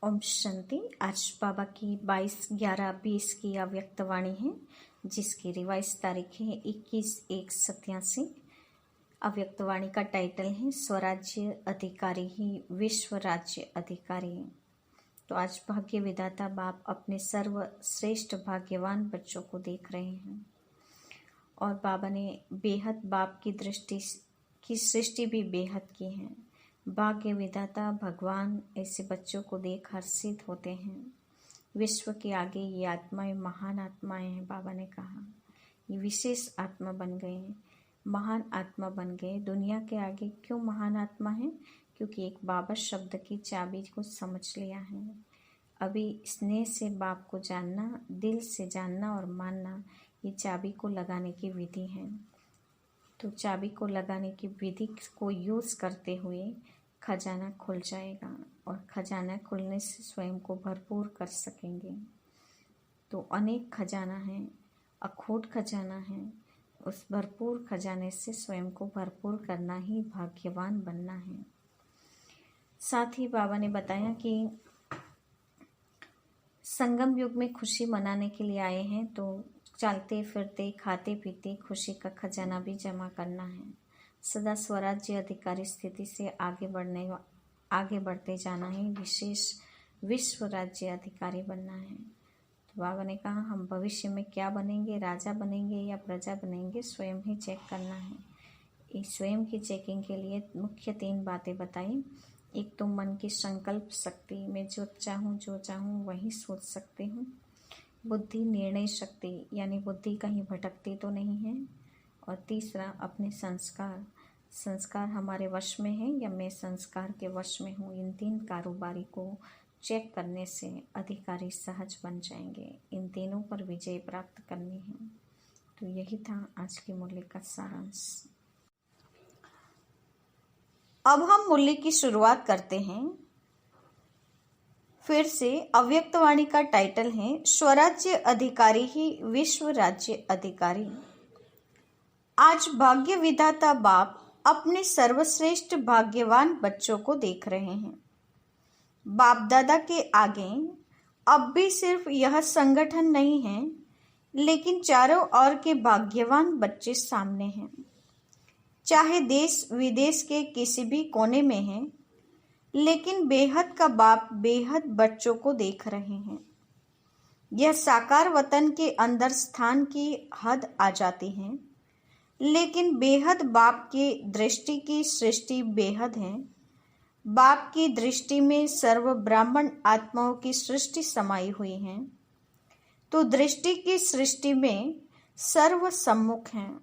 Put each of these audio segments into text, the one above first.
ओम शांति। आज बाबा की 22/11/20 की अव्यक्त वाणी है, जिसकी रिवाइज तारीख है 21/1/87। अव्यक्त वाणी का टाइटल है स्वराज्य अधिकारी ही विश्व राज्य अधिकारी है। तो आज भाग्य विधाता बाप अपने सर्वश्रेष्ठ भाग्यवान बच्चों को देख रहे हैं और बाबा ने बेहद बाप की दृष्टि की सृष्टि भी बेहद की है। भाग्य विधाता भगवान ऐसे बच्चों को देख हर्षित होते हैं। विश्व के आगे ये आत्माएं महान आत्माएं हैं। बाबा ने कहा ये विशेष आत्मा बन गए, महान आत्मा बन गए। दुनिया के आगे क्यों महान आत्मा है? क्योंकि एक बाबा शब्द की चाबी को समझ लिया है। अभी स्नेह से बाप को जानना, दिल से जानना और मानना, ये चाबी को लगाने की विधि है। तो चाबी को लगाने की विधि को यूज करते हुए खजाना खुल जाएगा और खजाना खुलने से स्वयं को भरपूर कर सकेंगे। तो अनेक खजाना है, अखोट खजाना है। उस भरपूर खजाने से स्वयं को भरपूर करना ही भाग्यवान बनना है। साथ ही बाबा ने बताया कि संगम युग में खुशी मनाने के लिए आए हैं, तो चलते फिरते खाते पीते खुशी का खजाना भी जमा करना है। सदा स्वराज्य अधिकारी स्थिति से आगे बढ़ते जाना है। विशेष विश्व राज्य अधिकारी बनना है। तो बाबा ने कहा हम भविष्य में क्या बनेंगे, राजा बनेंगे या प्रजा बनेंगे, स्वयं ही चेक करना है। इस स्वयं की चेकिंग के लिए मुख्य 3 बातें बताई। एक तो मन की संकल्प शक्ति, मैं जो चाहूँ वही सोच सकती हूँ। बुद्धि निर्णय शक्ति, यानी बुद्धि कहीं भटकती तो नहीं है। और तीसरा अपने संस्कार हमारे वश में है या मैं संस्कार के वश में हूँ। इन 3 कारोबारी को चेक करने से अधिकारी सहज बन जाएंगे। इन तीनों पर विजय प्राप्त करनी है। तो यही था आज के मूल्य का सारांश। अब हम मूल्य की शुरुआत करते हैं। फिर से अव्यक्त वाणी का टाइटल है स्वराज्य अधिकारी ही विश्व राज्य अधिकारी। आज भाग्य विधाता बाप अपने सर्वश्रेष्ठ भाग्यवान बच्चों को देख रहे हैं। बाप दादा के आगे अब भी सिर्फ यह संगठन नहीं है, लेकिन चारों ओर के भाग्यवान बच्चे सामने हैं। चाहे देश विदेश के किसी भी कोने में हैं, लेकिन बेहद का बाप बेहद बच्चों को देख रहे हैं। यह साकार वतन के अंदर स्थान की हद आ जाती है, लेकिन बेहद बाप की दृष्टि की सृष्टि बेहद है। बाप की दृष्टि में सर्व ब्राह्मण आत्माओं की सृष्टि समाई हुई है। तो दृष्टि की सृष्टि में सर्व सम्मुख हैं।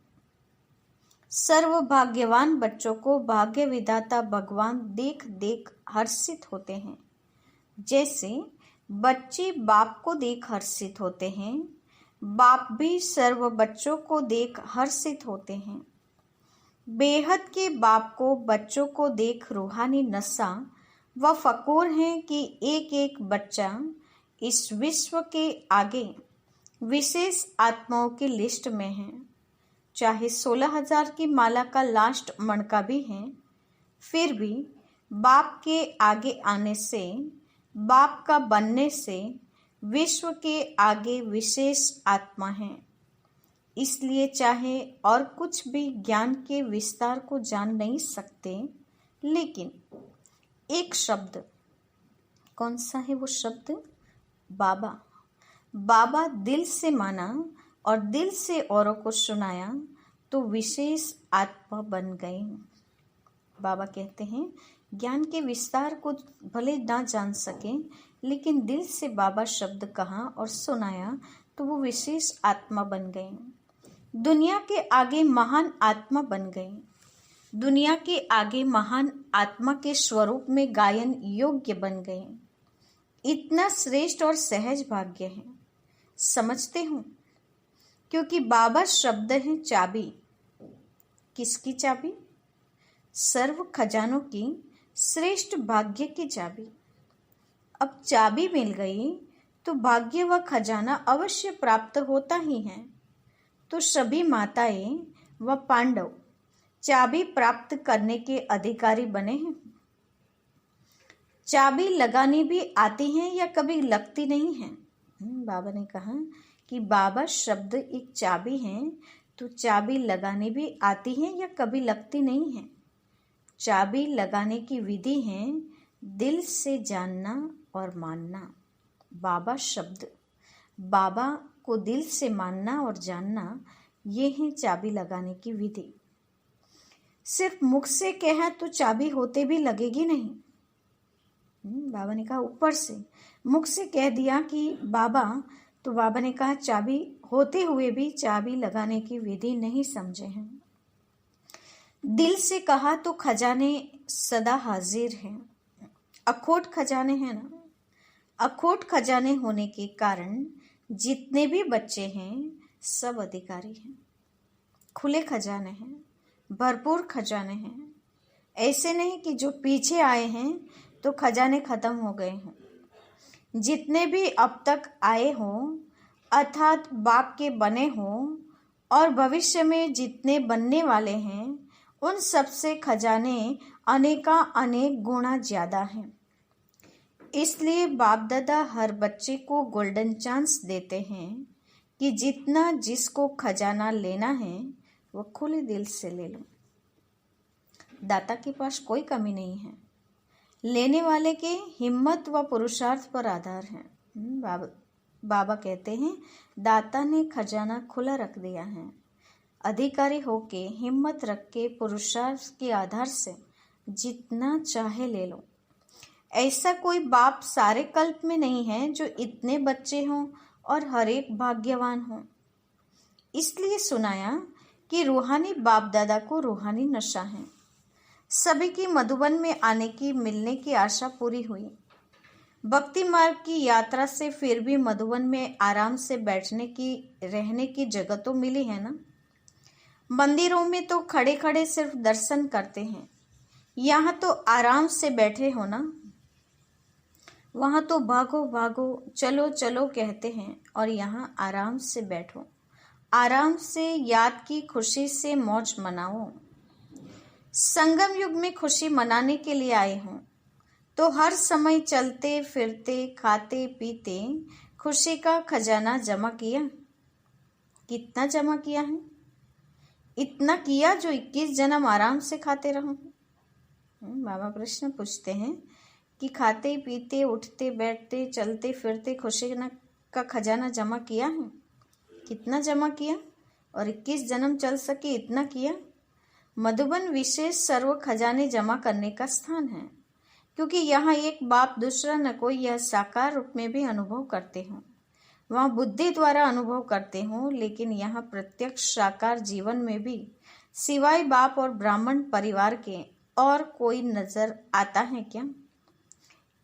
सर्व भाग्यवान बच्चों को भाग्य विधाता भगवान देख देख हर्षित होते हैं। जैसे बच्चे बाप को देख हर्षित होते हैं, बाप भी सर्व बच्चों को देख हर्षित होते हैं। बेहद के बाप को बच्चों को देख रूहानी नशा व फकूर है कि एक एक बच्चा इस विश्व के आगे विशेष आत्माओं की लिस्ट में है। चाहे 16,000 की माला का लास्ट मणका भी है, फिर भी बाप के आगे आने से, बाप का बनने से विश्व के आगे विशेष आत्मा है। इसलिए चाहे और कुछ भी ज्ञान के विस्तार को जान नहीं सकते, लेकिन एक शब्द, कौन सा है वो शब्द? बाबा। बाबा दिल से माना और दिल से औरों को सुनाया तो विशेष आत्मा बन गए। बाबा कहते हैं ज्ञान के विस्तार को भले ना जान सके, लेकिन दिल से बाबा शब्द कहा और सुनाया तो वो विशेष आत्मा बन गए। दुनिया के आगे महान आत्मा बन गए। दुनिया के आगे महान आत्मा के स्वरूप में गायन योग्य बन गए। इतना श्रेष्ठ और सहज भाग्य है। समझते हो? क्योंकि बाबा शब्द है चाबी। किसकी चाबी? सर्व खजानों की श्रेष्ठ भाग्य की चाबी। अब चाबी मिल गई तो भाग्य व खजाना अवश्य प्राप्त होता ही है। तो सभी माताएं व पांडव चाबी प्राप्त करने के अधिकारी बने हैं। चाबी लगानी भी आती है या कभी लगती नहीं है? बाबा ने कहा कि बाबा शब्द एक चाबी है, तो चाबी लगानी भी आती है या कभी लगती नहीं है? चाबी लगाने की विधि है दिल से जानना और मानना। बाबा शब्द, बाबा को दिल से मानना और जानना, ये है चाबी लगाने की विधि। सिर्फ मुख से कहा तो चाबी होते भी लगेगी नहीं। बाबा ने कहा ऊपर से मुख से कह दिया कि बाबा, तो बाबा ने कहा चाबी होते हुए भी चाबी लगाने की विधि नहीं समझे हैं। दिल से कहा तो खजाने सदा हाजिर हैं, अखोट खजाने हैं ना। अखोट खजाने होने के कारण जितने भी बच्चे हैं सब अधिकारी हैं। खुले खजाने हैं, भरपूर खजाने हैं। ऐसे नहीं कि जो पीछे आए हैं तो खजाने खत्म हो गए हों। जितने भी अब तक आए हों अर्थात बाप के बने हों और भविष्य में जितने बनने वाले हैं, उन सबसे खजाने अनेका अनेक गुना ज्यादा हैं। इसलिए बाप दादा हर बच्चे को गोल्डन चांस देते हैं कि जितना जिसको खजाना लेना है वो खुले दिल से ले लो। दाता के पास कोई कमी नहीं है, लेने वाले के हिम्मत व पुरुषार्थ पर आधार है। बाबा कहते हैं दाता ने खजाना खुला रख दिया है। अधिकारी होके हिम्मत रख के पुरुषार्थ के आधार से जितना चाहे ले लो। ऐसा कोई बाप सारे कल्प में नहीं है जो इतने बच्चे हों और हर एक भाग्यवान हो। इसलिए सुनाया कि रूहानी बाप दादा को रूहानी नशा है। सभी की मधुबन में आने की, मिलने की आशा पूरी हुई। भक्ति मार्ग की यात्रा से फिर भी मधुबन में आराम से बैठने की, रहने की जगह तो मिली है ना। मंदिरों में तो खड़े खड़े सिर्फ दर्शन करते हैं, यहाँ तो आराम से बैठे हो ना। वहाँ तो भागो भागो, चलो चलो कहते हैं और यहाँ आराम से बैठो, आराम से याद की खुशी से मौज मनाओ। संगम युग में खुशी मनाने के लिए आए हों तो हर समय चलते फिरते खाते पीते खुशी का खजाना जमा किया। कितना जमा किया है? इतना किया जो 21 जन्म आराम से खाते रहो। बाबा प्रश्न पूछते हैं कि खाते पीते उठते बैठते चलते फिरते खुशी का खजाना जमा किया है? कितना जमा किया? और 21 जन्म चल सके इतना किया। मधुबन विशेष सर्व खजाने जमा करने का स्थान है, क्योंकि यहाँ एक बाप दूसरा न कोई यह साकार रूप में भी अनुभव करते हों। वहाँ बुद्धि द्वारा अनुभव करते हों, लेकिन यहाँ प्रत्यक्ष साकार जीवन में भी सिवाय बाप और ब्राह्मण परिवार के और कोई नजर आता है क्या?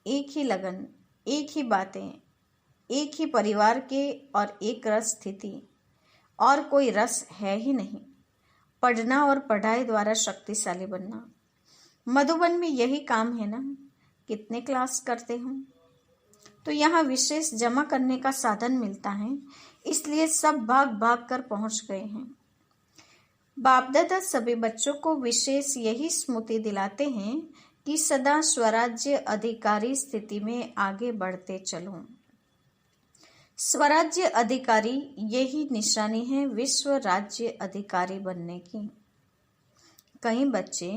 एक ही लगन, एक ही बातें, एक ही परिवार के और एक रस स्थिति, और कोई रस है ही नहीं। पढ़ना और पढ़ाई द्वारा शक्तिशाली बनना, मधुबन में यही काम है ना। कितने क्लास करते हो? तो यहाँ विशेष जमा करने का साधन मिलता है, इसलिए सब भाग भाग कर पहुंच गए हैं। बाप दादा सभी बच्चों को विशेष यही स्मृति दिलाते हैं कि सदा स्वराज्य अधिकारी स्थिति में आगे बढ़ते चलो। स्वराज्य अधिकारी यही निशानी है विश्व राज्य अधिकारी बनने की। कई बच्चे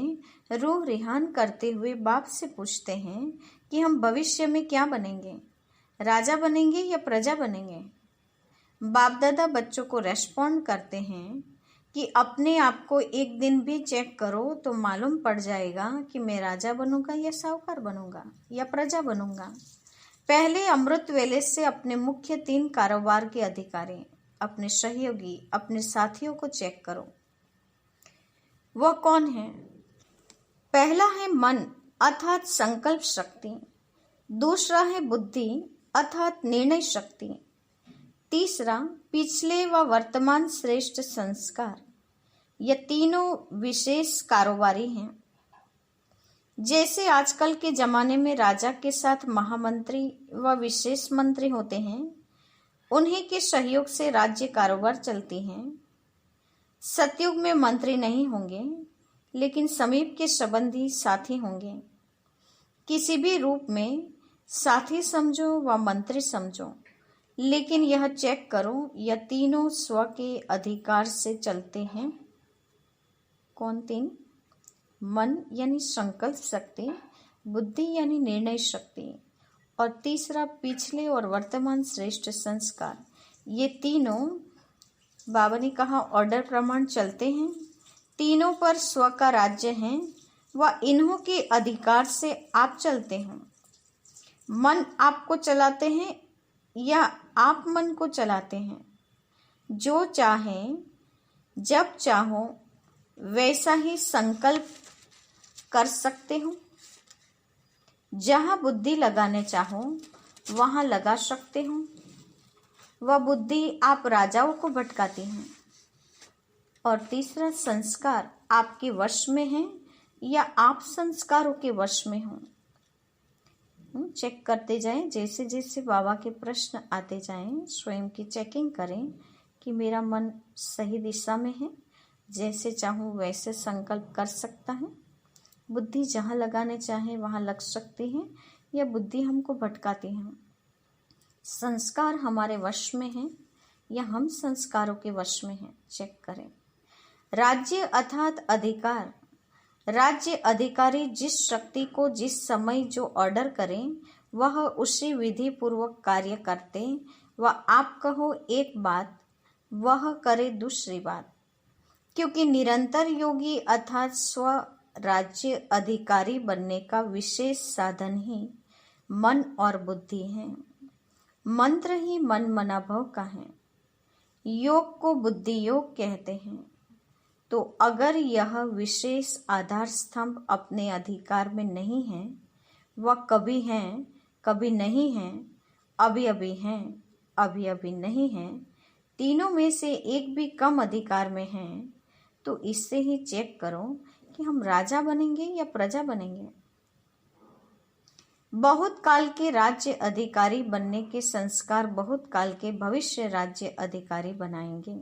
रूह रिहान करते हुए बाप से पूछते हैं कि हम भविष्य में क्या बनेंगे, राजा बनेंगे या प्रजा बनेंगे। बाप दादा बच्चों को रेस्पॉन्ड करते हैं कि अपने आप को एक दिन भी चेक करो तो मालूम पड़ जाएगा कि मैं राजा बनूंगा या साहूकार बनूंगा या प्रजा बनूंगा। पहले अमृत वेले से अपने मुख्य 3 कारोबार के अधिकारी, अपने सहयोगी, अपने साथियों को चेक करो। वह कौन है? पहला है मन अर्थात संकल्प शक्ति, दूसरा है बुद्धि अर्थात निर्णय शक्ति, तीसरा पिछले व वर्तमान श्रेष्ठ संस्कार। ये तीनों विशेष कारोबारी हैं। जैसे आजकल के जमाने में राजा के साथ महामंत्री व विशेष मंत्री होते हैं, उन्हीं के सहयोग से राज्य कारोबार चलती हैं। सतयुग में मंत्री नहीं होंगे, लेकिन समीप के संबंधी साथी होंगे। किसी भी रूप में साथी समझो व मंत्री समझो, लेकिन यह चेक करो यह तीनों स्व के अधिकार से चलते हैं। कौन तीन? मन यानी संकल्प शक्ति, बुद्धि यानी निर्णय शक्ति, और तीसरा पिछले और वर्तमान श्रेष्ठ संस्कार। ये तीनों बाबा ने कहा ऑर्डर प्रमाण चलते हैं। तीनों पर स्व का राज्य है व इन्हों के अधिकार से आप चलते हैं। मन आपको चलाते हैं या आप मन को चलाते हैं? जो चाहें जब चाहो वैसा ही संकल्प कर सकते हो। जहाँ बुद्धि लगाने चाहो वहाँ लगा सकते हो। वह बुद्धि आप राजाओं को भटकाती है। और तीसरा संस्कार आपके वश में है या आप संस्कारों के वश में हो। चेक करते जाएं, जैसे जैसे बाबा के प्रश्न आते जाएं स्वयं की चेकिंग करें कि मेरा मन सही दिशा में है, जैसे चाहूँ वैसे संकल्प कर सकता है। बुद्धि जहाँ लगाने चाहे वहाँ लग सकती है या बुद्धि हमको भटकाती है। संस्कार हमारे वश में है या हम संस्कारों के वश में हैं, चेक करें। राज्य अर्थात अधिकार। राज्य अधिकारी जिस शक्ति को जिस समय जो ऑर्डर करें वह उसी विधि पूर्वक कार्य करते व आप कहो एक बात वह करे दूसरी बात, क्योंकि निरंतर योगी अर्थात स्व राज्य अधिकारी बनने का विशेष साधन ही मन और बुद्धि है। मंत्र ही मन मनाभव का है। योग को बुद्धि योग कहते हैं। तो अगर यह विशेष आधार स्तंभ अपने अधिकार में नहीं है, वह कभी हैं कभी नहीं है, अभी अभी हैं अभी अभी नहीं है, तीनों में से एक भी कम अधिकार में है, तो इससे ही चेक करो कि हम राजा बनेंगे या प्रजा बनेंगे। बहुत काल के राज्य अधिकारी बनने के संस्कार बहुत काल के भविष्य राज्य अधिकारी बनाएंगे।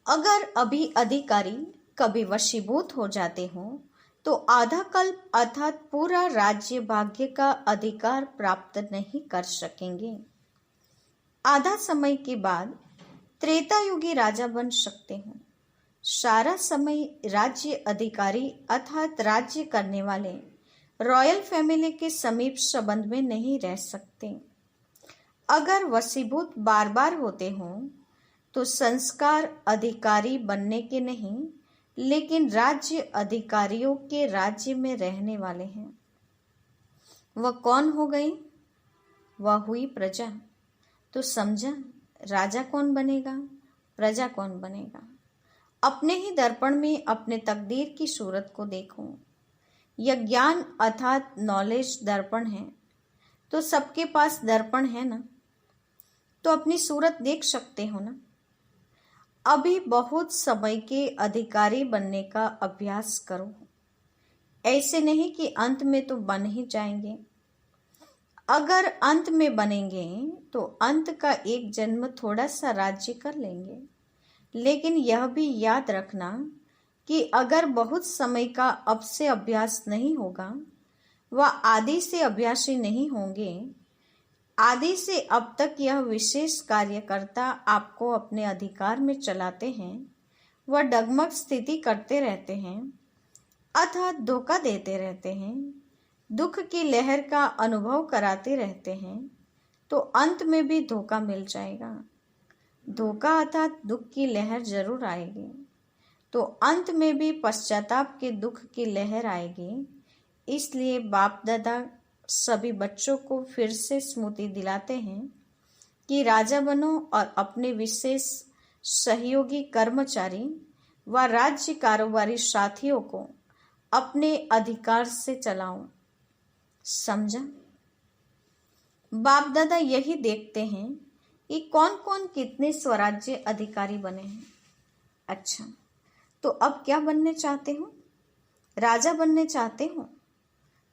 अगर अभी अधिकारी कभी वशीभूत हो जाते हो तो आधा कल्प अर्थात पूरा राज्य भाग्य का अधिकार प्राप्त नहीं कर सकेंगे। आधा समय के बाद त्रेता युगी राजा बन सकते हो। सारा समय राज्य अधिकारी अर्थात राज्य करने वाले रॉयल फैमिली के समीप संबंध में नहीं रह सकते। अगर वशीभूत बार बार होते हों तो संस्कार अधिकारी बनने के नहीं, लेकिन राज्य अधिकारियों के राज्य में रहने वाले हैं। वह कौन हो गई? वह हुई प्रजा। तो समझा राजा कौन बनेगा, प्रजा कौन बनेगा। अपने ही दर्पण में अपने तकदीर की सूरत को देखो। यह ज्ञान अर्थात नॉलेज दर्पण है, तो सबके पास दर्पण है ना, तो अपनी सूरत देख सकते हो ना। अभी बहुत समय के अधिकारी बनने का अभ्यास करो। ऐसे नहीं कि अंत में तो बन ही जाएंगे। अगर अंत में बनेंगे तो अंत का एक जन्म थोड़ा सा राज्य कर लेंगे, लेकिन यह भी याद रखना कि अगर बहुत समय का अब से अभ्यास नहीं होगा व आदि से अभ्यासी नहीं होंगे, आदि से अब तक यह विशेष कार्यकर्ता आपको अपने अधिकार में चलाते हैं, वह डगमग स्थिति करते रहते हैं अर्थात धोखा देते रहते हैं, दुख की लहर का अनुभव कराते रहते हैं, तो अंत में भी धोखा मिल जाएगा। धोखा अर्थात दुख की लहर जरूर आएगी, तो अंत में भी पश्चाताप के दुख की लहर आएगी। इसलिए बाप दादा सभी बच्चों को फिर से स्मृति दिलाते हैं कि राजा बनो और अपने विशेष सहयोगी कर्मचारी व राज्य कारोबारी साथियों को अपने अधिकार से चलाओ। समझा? बाप दादा यही देखते हैं कि कौन कौन कितने स्वराज्य अधिकारी बने हैं। अच्छा, तो अब क्या बनने चाहते हो? राजा बनने चाहते हो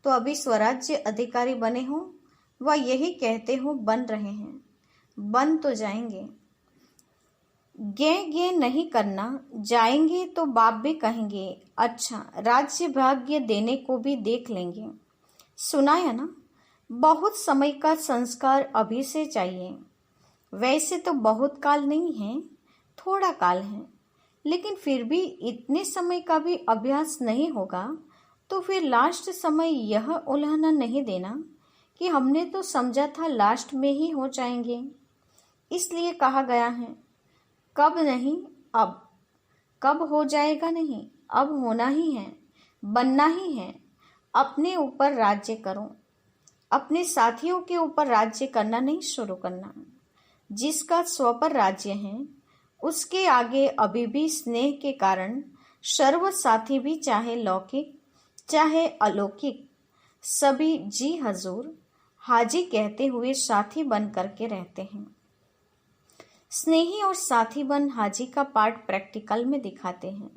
तो अभी स्वराज्य अधिकारी बने हो व यही कहते हो बन रहे हैं, बन तो जाएंगे। गे गे नहीं करना, जाएंगे तो बाप भी कहेंगे अच्छा राज्य भाग्य देने को भी देख लेंगे। सुनाया ना, बहुत समय का संस्कार अभी से चाहिए। वैसे तो बहुत काल नहीं है, थोड़ा काल है, लेकिन फिर भी इतने समय का भी अभ्यास नहीं होगा तो फिर लास्ट समय यह उल्हाना नहीं देना कि हमने तो समझा था लास्ट में ही हो जाएंगे। इसलिए कहा गया है कब नहीं अब। कब हो जाएगा नहीं, अब होना ही है, बनना ही है। अपने ऊपर राज्य करो, अपने साथियों के ऊपर राज्य करना नहीं शुरू करना। जिसका स्व पर राज्य है उसके आगे अभी भी स्नेह के कारण सर्व साथी भी चाहे लौकिक चाहे अलौकिक सभी जी हजूर हाजी कहते हुए साथी बन करके रहते हैं। स्नेही और साथी बन हाजी का पार्ट प्रैक्टिकल में दिखाते हैं।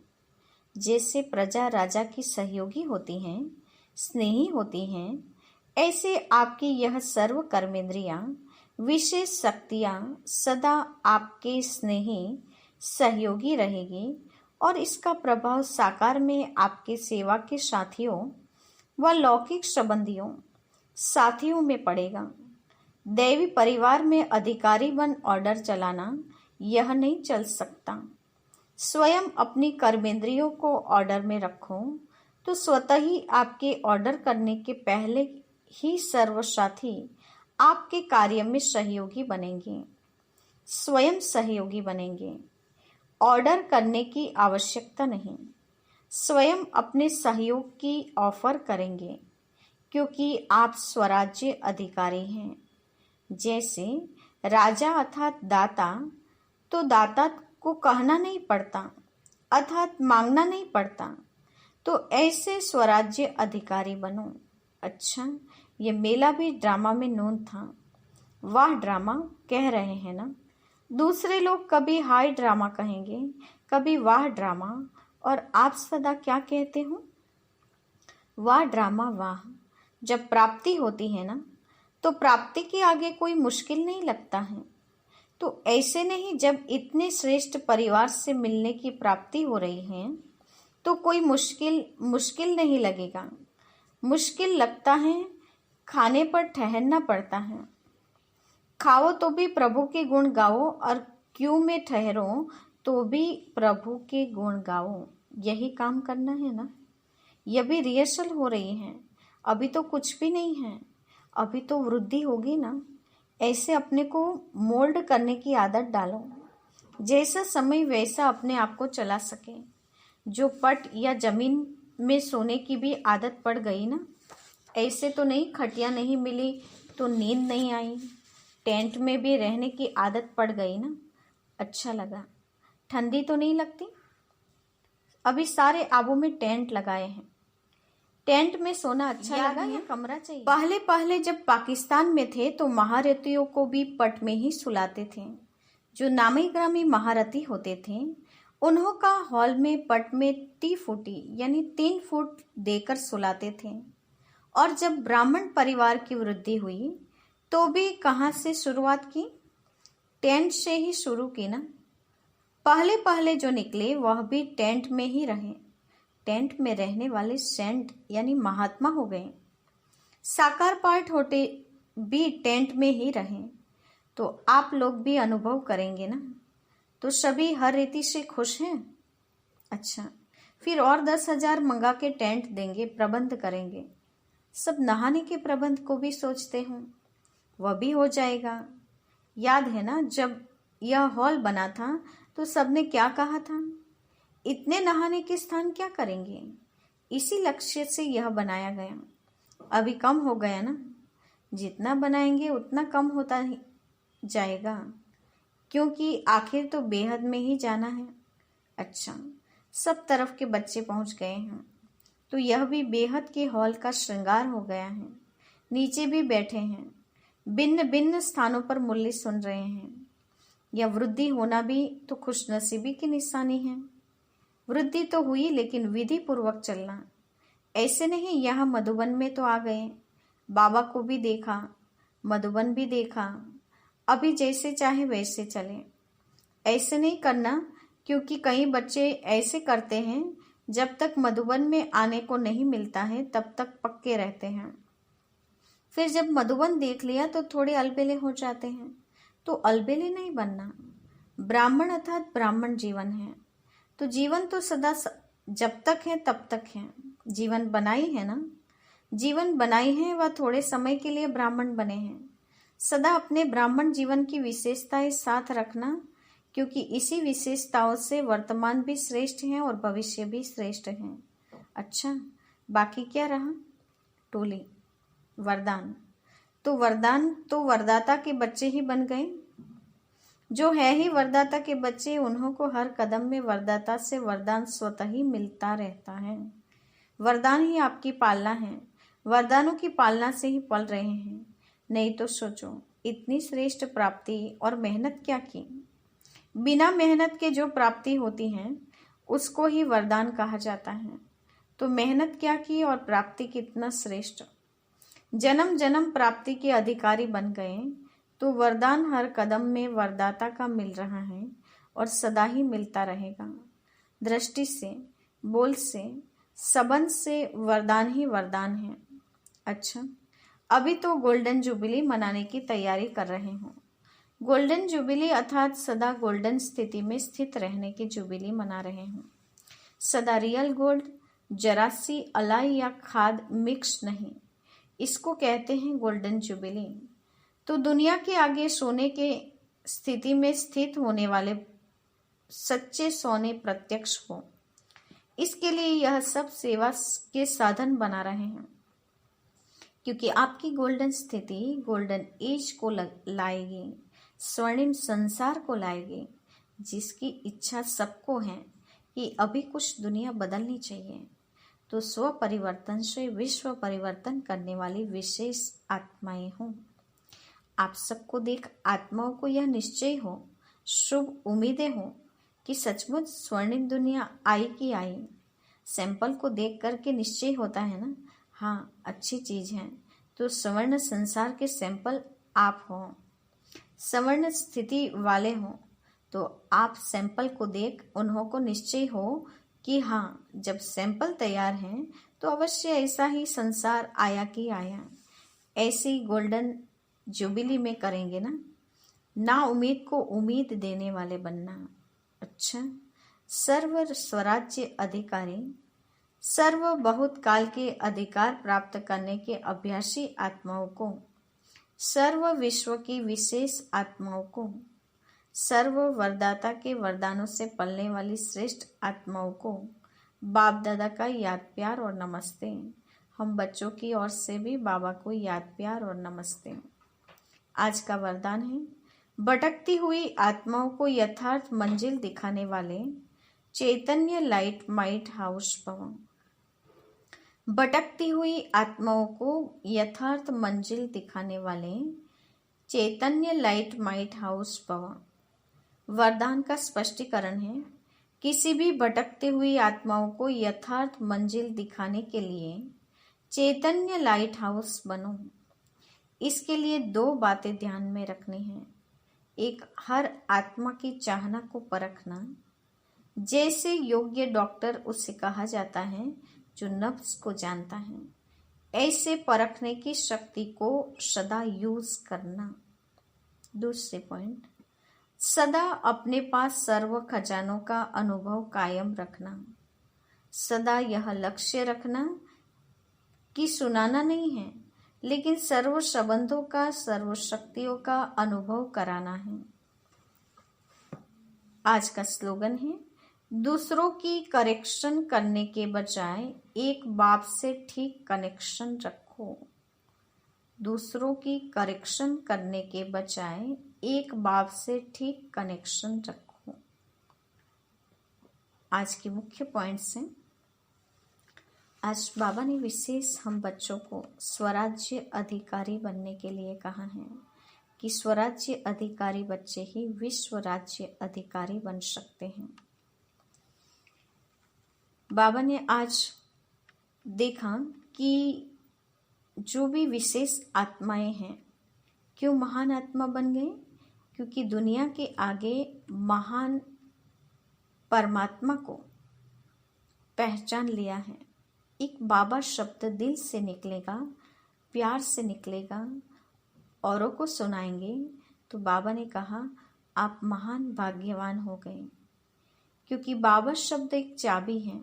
जैसे प्रजा राजा की सहयोगी होती हैं, स्नेही होती हैं, ऐसे आपकी यह सर्व कर्मेंद्रियां विशेष शक्तियां सदा आपके स्नेही सहयोगी रहेगी और इसका प्रभाव साकार में आपके सेवा के साथियों व लौकिक संबंधियों साथियों में पड़ेगा। दैवी परिवार में अधिकारी बन ऑर्डर चलाना यह नहीं चल सकता। स्वयं अपनी कर्मेंद्रियों को ऑर्डर में रखो तो स्वतः ही आपके ऑर्डर करने के पहले ही सर्वसाथी आपके कार्य में सहयोगी बनेंगे, स्वयं सहयोगी बनेंगे। ऑर्डर करने की आवश्यकता नहीं, स्वयं अपने सहयोग की ऑफर करेंगे क्योंकि आप स्वराज्य अधिकारी हैं। जैसे राजा अर्थात दाता, तो दाता को कहना नहीं पड़ता अर्थात मांगना नहीं पड़ता, तो ऐसे स्वराज्य अधिकारी बनो। अच्छा, ये मेला भी ड्रामा में नून था। वाह ड्रामा कह रहे हैं ना। दूसरे लोग कभी हाय ड्रामा कहेंगे, कभी वाह ड्रामा, और आप सदा क्या कहते हो? वाह ड्रामा वाह। जब प्राप्ति होती है ना तो प्राप्ति के आगे कोई मुश्किल नहीं लगता है। तो ऐसे नहीं, जब इतने श्रेष्ठ परिवार से मिलने की प्राप्ति हो रही है तो कोई मुश्किल नहीं लगेगा। मुश्किल लगता है, खाने पर ठहरना पड़ता है। खाओ तो भी प्रभु के गुण गाओ और क्यों में ठहरो तो भी प्रभु के गुण गाओ। यही काम करना है ना। यह भी रिहर्सल हो रही है, अभी तो कुछ भी नहीं है, अभी तो वृद्धि होगी ना। ऐसे अपने को मोल्ड करने की आदत डालो, जैसा समय वैसा अपने आप को चला सके। जो पट या जमीन में सोने की भी आदत पड़ गई ना, ऐसे तो नहीं खटिया नहीं मिली तो नींद नहीं आई। टेंट में भी रहने की आदत पड़ गई ना, अच्छा लगा। ठंडी तो नहीं लगती। अभी सारे आबों में टेंट लगाए हैं। टेंट में सोना अच्छा लगा या कमरा चाहिए? पहले पहले जब पाकिस्तान में थे तो महारथियों को भी पट में ही सुलाते थे। जो नामी ग्रामी महारथी होते थे उन्हों का हॉल में पट में 3 फुटी यानी 3 फुट देकर सुलाते थे। और जब ब्राह्मण परिवार की वृद्धि हुई तो भी कहाँ से शुरुआत की? टेंट से ही शुरू की ना। पहले पहले जो निकले वह भी टेंट में ही रहे। टेंट में रहने वाले सेंट यानी महात्मा हो गए। साकार पार्ट होते भी टेंट में ही रहे। तो आप लोग भी अनुभव करेंगे ना। तो सभी हर रीति से खुश हैं। अच्छा, फिर और 10,000 मंगा के टेंट देंगे, प्रबंध करेंगे। सब नहाने के प्रबंध को भी सोचते हूँ, वह भी हो जाएगा। याद है ना, जब यह हॉल बना था तो सबने क्या कहा था? इतने नहाने के स्थान क्या करेंगे? इसी लक्ष्य से यह बनाया गया। अभी कम हो गया ना, जितना बनाएंगे उतना कम होता ही जाएगा, क्योंकि आखिर तो बेहद में ही जाना है। अच्छा, सब तरफ के बच्चे पहुंच गए हैं तो यह भी बेहद के हॉल का श्रृंगार हो गया है। नीचे भी बैठे हैं, भिन्न भिन्न स्थानों पर मूल्य सुन रहे हैं। यह वृद्धि होना भी तो खुशनसीबी की निशानी है। वृद्धि तो हुई लेकिन विधि पूर्वक चलना। ऐसे नहीं यहाँ मधुबन में तो आ गए, बाबा को भी देखा, मधुबन भी देखा, अभी जैसे चाहे वैसे चले। ऐसे नहीं करना, क्योंकि कई बच्चे ऐसे करते हैं, जब तक मधुबन में आने को नहीं मिलता है तब तक पक्के रहते हैं। फिर जब मधुबन देख लिया तो थोड़े अलबेले हो जाते हैं। तो अलबेले नहीं बनना। ब्राह्मण अर्थात ब्राह्मण जीवन है, तो जीवन तो सदा जब तक है तब तक है। जीवन बनाई है ना, जीवन बनाई है, वह थोड़े समय के लिए ब्राह्मण बने हैं। सदा अपने ब्राह्मण जीवन की विशेषताएं साथ रखना, क्योंकि इसी विशेषताओं से वर्तमान भी श्रेष्ठ है और भविष्य भी श्रेष्ठ है। अच्छा, बाकी क्या रहा? टोली वरदान। तो वरदान तो वरदाता के बच्चे ही बन गए। जो है ही वरदाता के बच्चे, उन्हों को हर कदम में वरदाता से वरदान स्वतः ही मिलता रहता है। वरदान ही आपकी पालना है। वरदानों की पालना से ही पल रहे हैं। नहीं तो सोचो, इतनी श्रेष्ठ प्राप्ति और मेहनत क्या की। बिना मेहनत के जो प्राप्ति होती है उसको ही वरदान कहा जाता है। तो मेहनत क्या की और प्राप्ति कितना श्रेष्ठ। जन्म जन्म प्राप्ति के अधिकारी बन गए, तो वरदान हर कदम में वरदाता का मिल रहा है और सदा ही मिलता रहेगा। दृष्टि से, बोल से, संबंध से वरदान ही वरदान है। अच्छा, अभी तो गोल्डन जुबिली मनाने की तैयारी कर रहे हो। गोल्डन जुबिली अर्थात सदा गोल्डन स्थिति में स्थित रहने की जुबिली मना रहे हो। सदा रियल गोल्ड, जरा सी अलाई या खाद मिक्स नहीं, इसको कहते हैं गोल्डन जुबिली। तो दुनिया के आगे सोने के स्थिति में स्थित होने वाले सच्चे सोने प्रत्यक्ष हो, इसके लिए यह सब सेवा के साधन बना रहे हैं। क्योंकि आपकी गोल्डन स्थिति गोल्डन एज को लाएगी, स्वर्णिम संसार को लाएगी, जिसकी इच्छा सबको है कि अभी कुछ दुनिया बदलनी चाहिए। तो स्व परिवर्तन से विश्व परिवर्तन करने वाली विशेष आत्माएं हों। आप सबको देख आत्माओं को यह निश्चय हो, शुभ उम्मीदें हो कि सचमुच स्वर्णिम दुनिया आई की आई। सैंपल को देख करके निश्चय होता है ना, हाँ अच्छी चीज है। तो स्वर्ण संसार के सैंपल आप हो, स्वर्ण स्थिति वाले हो, तो आप सैंपल को देख उन्हों को निश्चय हो कि हाँ, जब सैंपल तैयार हैं तो अवश्य ऐसा ही संसार आया कि आया। ऐसी गोल्डन जुबिली में करेंगे ना उम्मीद को उम्मीद देने वाले बनना। अच्छा, सर्व स्वराज्य अधिकारी, सर्व बहुत काल के अधिकार प्राप्त करने के अभ्यासी आत्माओं को, सर्व विश्व की विशेष आत्माओं को, सर्व वरदाता के वरदानों से पलने वाली श्रेष्ठ आत्माओं को बाप दादा का याद प्यार और नमस्ते। हम बच्चों की ओर से भी बाबा को याद प्यार और नमस्ते। आज का वरदान है, भटकती हुई आत्माओं को यथार्थ मंजिल दिखाने वाले चैतन्य लाइट माइट हाउस भव। भटकती हुई आत्माओं को यथार्थ मंजिल दिखाने वाले चैतन्य लाइट माइट हाउस भव। वरदान का स्पष्टीकरण है, किसी भी भटकती हुई आत्माओं को यथार्थ मंजिल दिखाने के लिए चैतन्य लाइट हाउस बनो। इसके लिए दो बातें ध्यान में रखनी है। एक, हर आत्मा की चाहना को परखना, जैसे योग्य डॉक्टर उससे कहा जाता है जो नफ्स को जानता है, ऐसे परखने की शक्ति को सदा यूज करना। दूसरे पॉइंट, सदा अपने पास सर्व खजानों का अनुभव कायम रखना। सदा यह लक्ष्य रखना कि सुनाना नहीं है, लेकिन सर्व संबंधों का, सर्व शक्तियों का अनुभव कराना है। आज का स्लोगन है, दूसरों की करेक्शन करने के बजाय एक बाप से ठीक कनेक्शन रखो। दूसरों की करेक्शन करने के बजाय एक बाप से ठीक कनेक्शन रखो। आज के मुख्य पॉइंट्स हैं। आज बाबा ने विशेष हम बच्चों को स्वराज्य अधिकारी बनने के लिए कहा है कि स्वराज्य अधिकारी बच्चे ही विश्व राज्य अधिकारी बन सकते हैं। बाबा ने आज देखा कि जो भी विशेष आत्माएं हैं, क्यों महान आत्मा बन गए? क्योंकि दुनिया के आगे महान परमात्मा को पहचान लिया है। एक बाबा शब्द दिल से निकलेगा, प्यार से निकलेगा, औरों को सुनाएंगे तो बाबा ने कहा आप महान भाग्यवान हो गए। क्योंकि बाबा शब्द एक चाबी है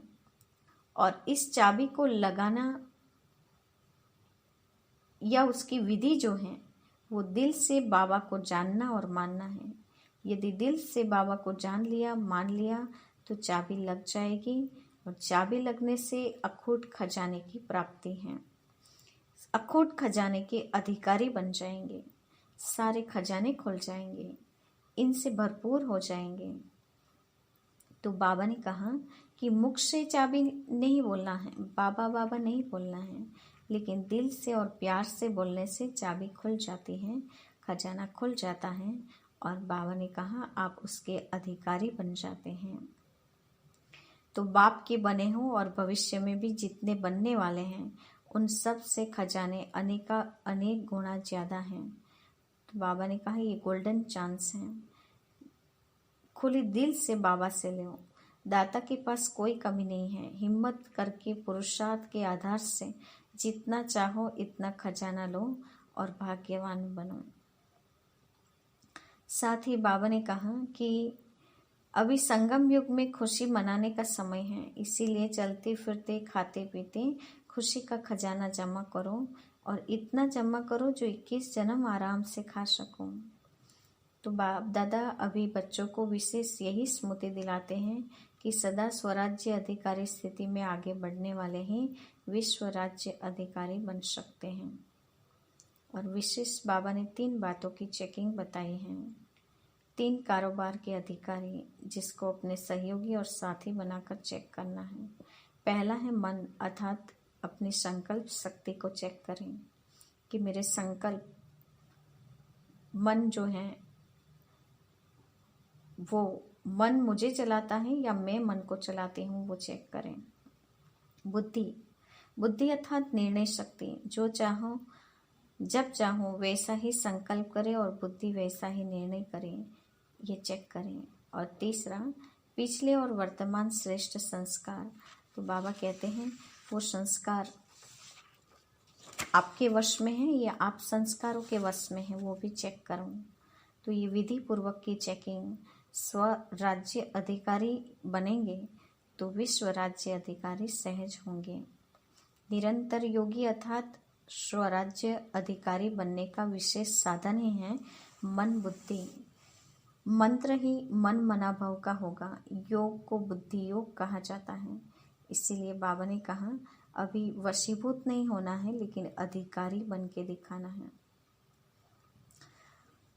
और इस चाबी को लगाना या उसकी विधि जो है वो दिल से बाबा को जानना और मानना है। यदि दिल से बाबा को जान लिया, मान लिया तो चाबी लग जाएगी और चाबी लगने से अखूट खजाने की प्राप्ति है। अखूट खजाने के अधिकारी बन जाएंगे, सारे खजाने खुल जाएंगे, इनसे भरपूर हो जाएंगे। तो बाबा ने कहा कि मुख से चाबी नहीं बोलना है, बाबा बाबा नहीं बोलना है, लेकिन दिल से और प्यार से बोलने से चाबी खुल जाती है, खजाना खुल जाता है और बाबा ने कहा आप उसके अधिकारी बन जाते हैं। तो बाप के बने हो और भविष्य में भी जितने बनने वाले हैं उन सब से खजाने अनेक गुना ज़्यादा हैं। तो बाबा ने कहा ये गोल्डन चांस है, खुली दिल से बाबा से लो। दाता के पास कोई कमी नहीं है। हिम्मत करके पुरुषार्थ के आधार से जितना चाहो इतना खजाना लो और भाग्यवान बनो। साथ ही बाबा ने कहा कि अभी संगम युग में खुशी मनाने का समय है, इसीलिए चलते फिरते खाते पीते खुशी का खजाना जमा करो और इतना जमा करो जो 21 जन्म आराम से खा सको। तो बाप दादा अभी बच्चों को विशेष यही स्मृति दिलाते हैं कि सदा स्वराज्य अधिकारी स्थिति में आगे बढ़ने वाले ही विश्व राज्य अधिकारी बन सकते हैं। और विशेष बाबा ने 3 बातों की चेकिंग बताई है। 3 कारोबार के अधिकारी जिसको अपने सहयोगी और साथी बनाकर चेक करना है। पहला है मन, अर्थात अपनी संकल्प शक्ति को चेक करें कि मेरे संकल्प मन जो है वो मन मुझे चलाता है या मैं मन को चलाती हूँ, वो चेक करें। बुद्धि अर्थात निर्णय शक्ति, जो चाहो जब चाहो वैसा ही संकल्प करें और बुद्धि वैसा ही निर्णय करें, ये चेक करें। और तीसरा पिछले और वर्तमान श्रेष्ठ संस्कार। तो बाबा कहते हैं वो संस्कार आपके वश में है या आप संस्कारों के वश में हैं, वो भी चेक करो। तो ये विधि पूर्वक की चेकिंग, स्व राज्य अधिकारी बनेंगे तो विश्व राज्य अधिकारी सहज होंगे। निरंतर योगी अर्थात स्वराज्य अधिकारी बनने का विशेष साधन ही है मन बुद्धि। मंत्र ही मन मनाभव का होगा। योग को बुद्धि योग कहा जाता है। इसीलिए बाबा ने कहा अभी वशीभूत नहीं होना है, लेकिन अधिकारी बन के दिखाना है।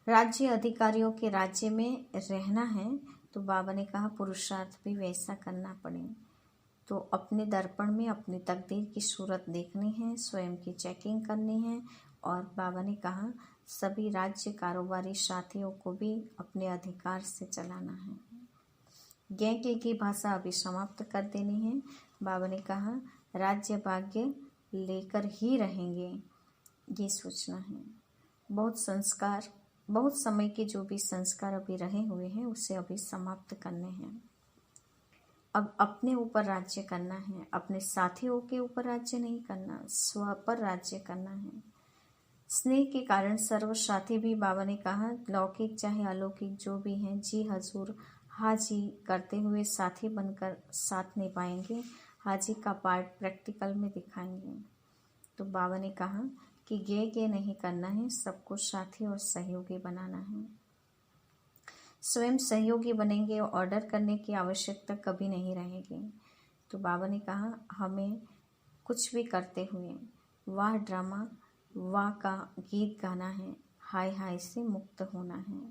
राज्य अधिकारियों के राज्य में रहना है तो बाबा ने कहा पुरुषार्थ भी वैसा करना पड़े। तो अपने दर्पण में अपनी तकदीर की सूरत देखनी है, स्वयं की चेकिंग करनी है। और बाबा ने कहा सभी राज्य कारोबारी साथियों को भी अपने अधिकार से चलाना है। गैंग की भाषा अभी समाप्त कर देनी है। बाबा ने कहा राज्य भाग्य लेकर ही रहेंगे, ये सोचना है। बहुत समय के जो भी संस्कार अभी रहे हुए हैं उसे अभी समाप्त करने हैं। अब अपने ऊपर राज्य करना है, अपने साथियों के ऊपर राज्य नहीं करना, स्व पर राज्य करना है। स्नेह के कारण सर्व साथी भी बाबा ने कहा लौकिक चाहे अलौकिक जो भी हैं जी हजूर हाजी करते हुए साथी बनकर साथ निभाएंगे, हाजी का पार्ट प्रैक्टिकल में दिखाएंगे। तो बाबा ने कहा कि गे नहीं करना है, सबको साथी और सहयोगी बनाना है। स्वयं सहयोगी बनेंगे, ऑर्डर करने की आवश्यकता कभी नहीं रहेगी। तो बाबा ने कहा हमें कुछ भी करते हुए वाह ड्रामा वाह का गीत गाना है, हाय हाय से मुक्त होना है।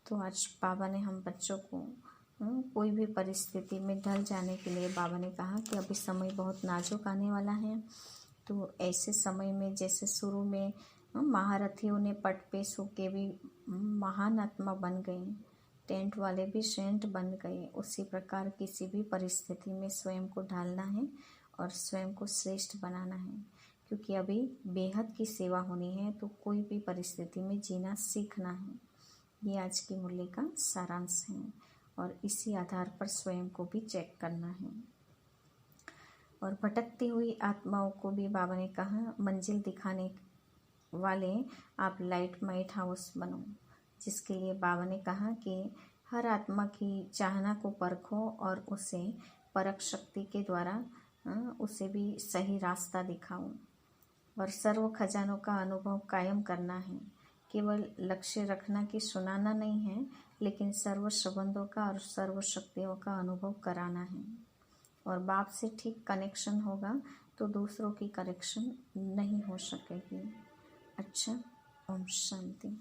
तो आज बाबा ने हम बच्चों को कोई भी परिस्थिति में ढल जाने के लिए बाबा ने कहा कि अभी समय बहुत नाजुक आने वाला है। तो ऐसे समय में जैसे शुरू में महारथियों ने पट पे सो के भी महान आत्मा बन गए, टेंट वाले भी सेंट बन गए, उसी प्रकार किसी भी परिस्थिति में स्वयं को ढालना है और स्वयं को श्रेष्ठ बनाना है। क्योंकि अभी बेहद की सेवा होनी है, तो कोई भी परिस्थिति में जीना सीखना है। ये आज की मुरली का सारांश है और इसी आधार पर स्वयं को भी चेक करना है। और भटकती हुई आत्माओं को भी बाबा ने कहा, मंजिल दिखाने वाले आप लाइट हाउस बनो, जिसके लिए बाबा ने कहा कि हर आत्मा की चाहना को परखो और उसे परख शक्ति के द्वारा उसे भी सही रास्ता दिखाओ और सर्व खजानों का अनुभव कायम करना है। केवल लक्ष्य रखना कि सुनाना नहीं है, लेकिन सर्व संबंधों का और सर्व शक्तियों का अनुभव कराना है। और बाप से ठीक कनेक्शन होगा तो दूसरों की कनेक्शन नहीं हो सकेगी। अच्छा, ओम शांति।